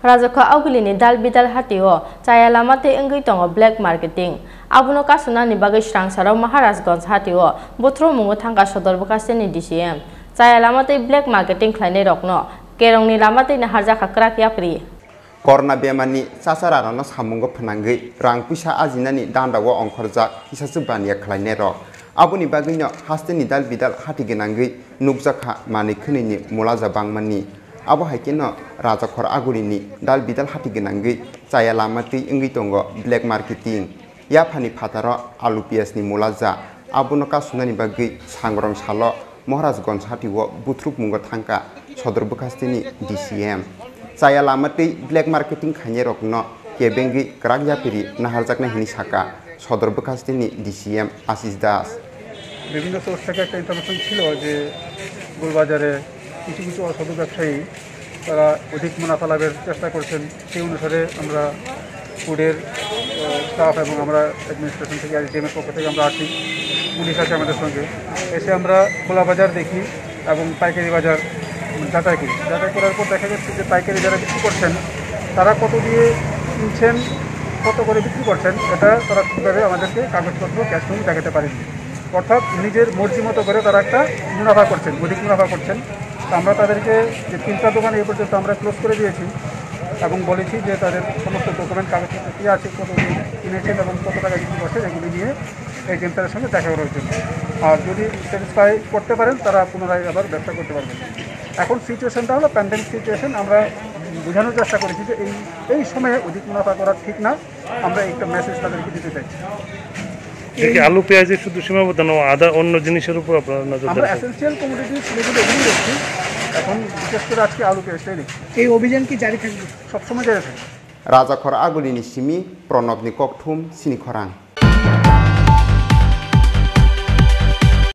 Rajako Augulini Dal Bidal Hatio, Chayalamate Engitong Black Marketing, Abuno Kasunani Bagishrang Saro Maharasgons Hatio, Botro Mungotanga Sodor Bukasini DCM, Chayalamate Black Marketing Kleine Rokno, Kerongni Lamate Nahaja Krak Yapri. Korna Bemani, Sasaranos Hamungo Panangi, Rangpusha Azinani, Dandawa on Korzak, Hisasubania Kleinero. Abuni Bagino, Hasteni Dal Bidal Hatiganangi, Nubzaka Manikuni, Mulaza Bangmani. Abu Hakino, Rajakor Agulini, Dal Bidal Hatiganangi, Sayalamati Ingitongo, Black Marketing, Yapani Pataro, Alupias ni Mulaza, Abunoka Sunani Bagi, Sangrong Salo, Moharas Gonshatiwo, Butrup Mungotanka, Sodorbukastini, DCM. Sayalamati Black Marketing Kanyerok no, Kebengi, Kragyapiri, Naharjakna Hinisaka, Sodorbukastini, DCM, Asis Das. বিভিন্ন source থেকে একটা information ছিল যে গোলবাজারে কিছু কিছু অসাধু ব্যবসায়ী তারা অধিক মুনাফা লাভের চেষ্টা করছেন সেই অনুসারে আমরা ফুডের স্টাফ এবং আমরা অ্যাডমিনিস্ট্রেশন থেকে আইটিএমের পক্ষ থেকে আমরা আসি পুলিশ আছে আমাদের সঙ্গে এসে আমরা খোলা বাজার দেখি এবং পাইকারি বাজার যাচাই করি যাচাই করার পর দেখা যাচ্ছে যে পাইকারি যারা বিক্রি করছেন তারা কত দিয়ে কিনছেন কত করে বিক্রি করছেন এটা তারা ঠিকভাবে আমাদেরকে কাগজপত্র ক্যাশ ফ্লো দেখাতে পারেনি অর্থাৎ নিজের মর্জি মতো করে তারা একটা মুনাফা করছেন অধিক মুনাফা করছেন আমরা তাদেরকে যে 3টা দোকান এই পর্যন্ত আমরা ক্লোজ করে দিয়েছি এবং বলেছি যে তাদের সমস্ত ডকুমেন্ট কাগজপত্র কী আছে কত কিনেছেন এবং কত টাকা বিক্রি করছেন এগুলি নিয়ে এজেন্টদের সঙ্গে দেখা করার জন্য আর যদি স্যাটিসফাই করতে পারেন তারা পুনরায় আবার ব্যবসা করতে পারবেন এখন সিচুয়েশনটা হলো প্যান্ডেমিক সিচুয়েশন আমরা বোঝানোর চেষ্টা করেছি যে এই সময়ে অধিক মুনাফা করা ঠিক না আমরা একটা মেসেজ তাদেরকে দিতে চাইছি আলু পেঁয়াজের শুধু সীমাবদ্ধ নয় আদা অন্য জিনিসের উপর আপনারা নজর আমরা এসেনশিয়াল কমোডিটিস যেগুলো এগুলো দেখছি এখন বিশেষ করে আজকে আলু পেঁয়াজটাই দেখছি এই অভিযান কি জারি থাকবে সবসময় জারি থাকবে Rajakor Agulini Simi, Pronobni Koktum, Sinikorang.